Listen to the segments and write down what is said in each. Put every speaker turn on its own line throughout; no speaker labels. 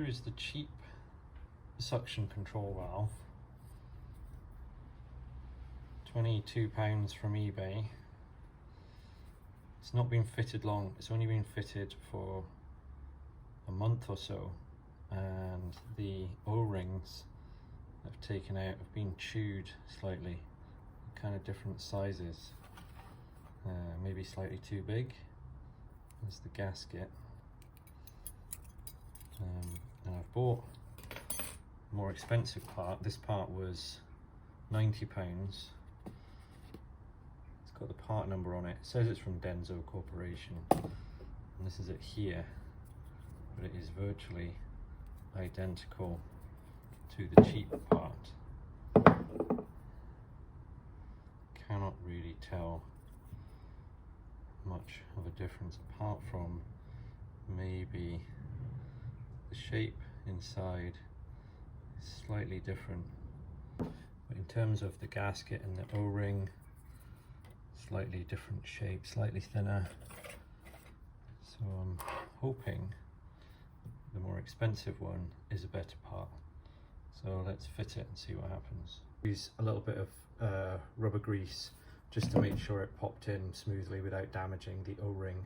is the cheap suction control valve. £22 from eBay. It's not been fitted long, it's only been fitted for a month or so, and the O-rings I've taken out have been chewed slightly, kind of different sizes, maybe slightly too big. There's the gasket, and I've bought a more expensive part. This part was £90. Got the part number on it. It says it's from Denso Corporation, and this is it here, but it is virtually identical to the cheap part. Cannot really tell much of a difference apart from maybe the shape inside is slightly different, but in terms of the gasket and the O-ring, slightly different shape, slightly thinner. So I'm hoping the more expensive one is a better part. So let's fit it and see what happens. Use a little bit of rubber grease just to make sure it popped in smoothly without damaging the O-ring.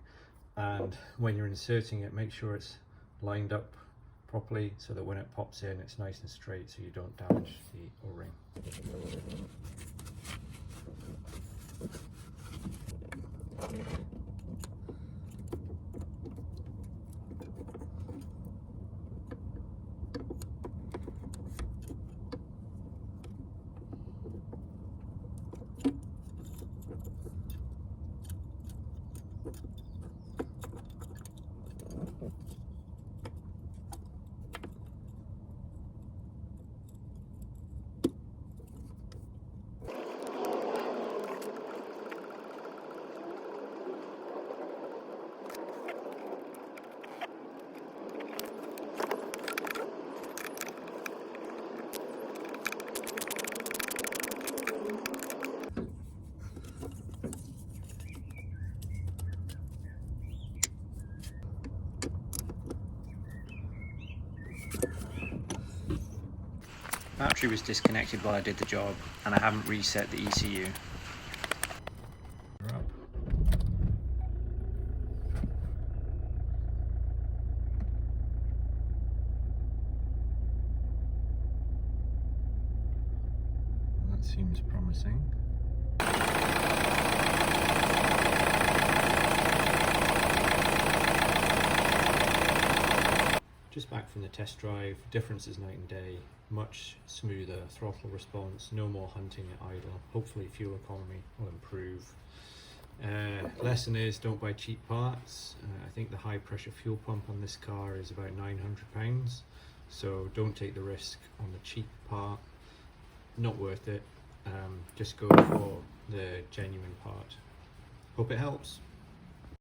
And when you're inserting it, make sure it's lined up properly so that when it pops in, it's nice and straight so you don't damage the O-ring. Battery was disconnected while I did the job, and I haven't reset the ECU. That seems promising. Just back from the test drive, difference is night and day. Much smoother throttle response, no more hunting at idle. Hopefully fuel economy will improve. Lesson is, don't buy cheap parts. I think the high pressure fuel pump on this car is about £900, so don't take the risk on the cheap part. Not worth it. Just go for the genuine part. Hope it helps.